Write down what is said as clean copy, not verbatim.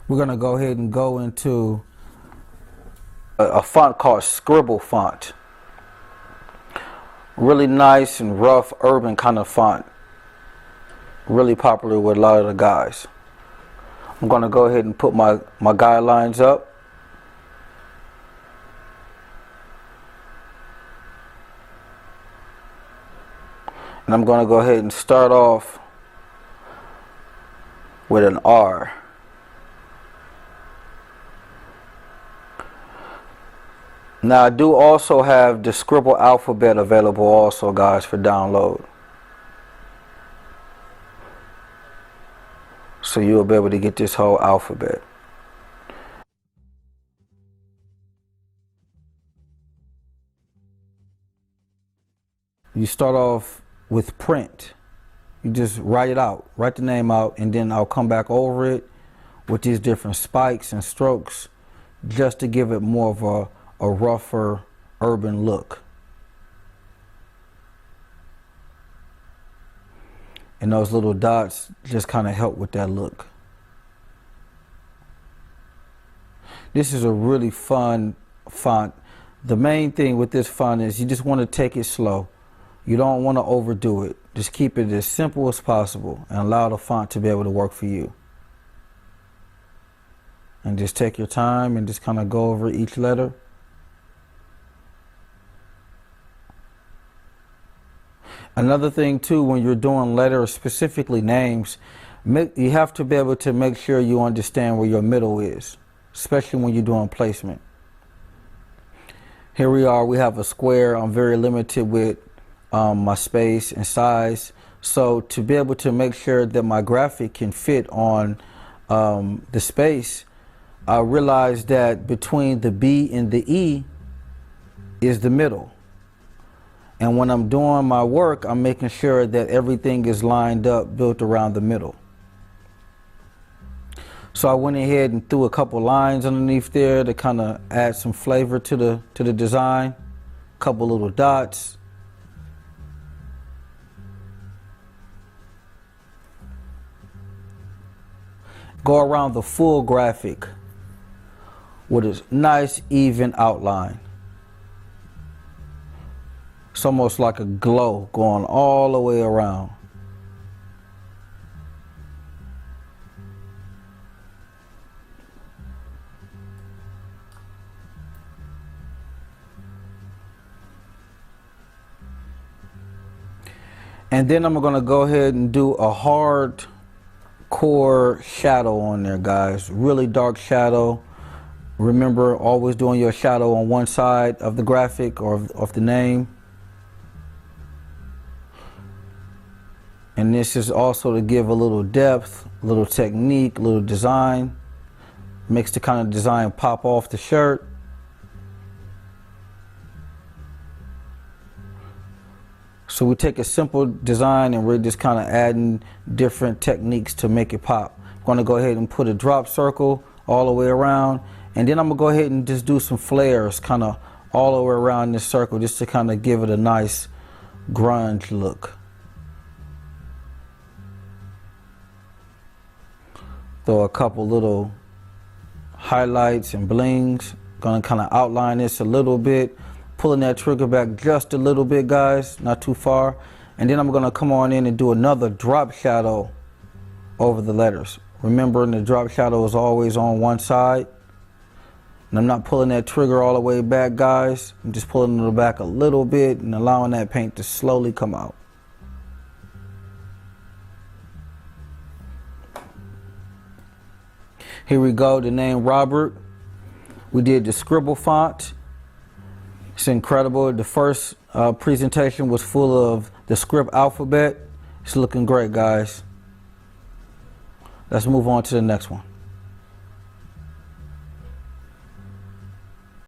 We're going to go ahead and go into a font called Scribble font. Really nice and rough, urban kind of font. Really popular with a lot of the guys. I'm going to go ahead and put my guidelines up. And I'm going to go ahead and start off with an R. Now I do also have the Scribble alphabet available also, guys, for download. So you'll be able to get this whole alphabet. You start off with print. You just write it out, write the name out, and then I'll come back over it with these different spikes and strokes just to give it more of a rougher urban look. And those little dots just kind of help with that look. This is a really fun font. The main thing with this font is you just want to take it slow. You don't want to overdo it. Just keep it as simple as possible and allow the font to be able to work for you. And just take your time and just kind of go over each letter. Another thing too, when you're doing letters, specifically names, you have to be able to make sure you understand where your middle is, especially when you're doing placement. Here we are, we have a square. I'm very limited with my space and size. So to be able to make sure that my graphic can fit on the space, I realized that between the B and the E is the middle. And when I'm doing my work, I'm making sure that everything is lined up, built around the middle. So I went ahead and threw a couple lines underneath there to kind of add some flavor to the design. A couple little dots. Go around the full graphic with a nice even outline. It's almost like a glow going all the way around. And then I'm going to go ahead and do a hard core shadow on there, guys. Really dark shadow. Remember, always doing your shadow on one side of the graphic or of the name. And this is also to give a little depth, a little technique, a little design. Makes the kind of design pop off the shirt. So we take a simple design and we're just kind of adding different techniques to make it pop. I'm going to go ahead and put a drop circle all the way around. And then I'm going to go ahead and just do some flares kind of all the way around this circle just to kind of give it a nice grunge look. Throw a couple little highlights and blings. Gonna kind of outline this a little bit. Pulling that trigger back just a little bit, guys, not too far. And then I'm gonna come on in and do another drop shadow over the letters. Remembering the drop shadow is always on one side. And I'm not pulling that trigger all the way back, guys. I'm just pulling it back a little bit and allowing that paint to slowly come out. Here we go, the name Robert. We did the Scribble font. It's incredible. The first presentation was full of the Scribble alphabet. It's looking great, guys. Let's move on to the next one.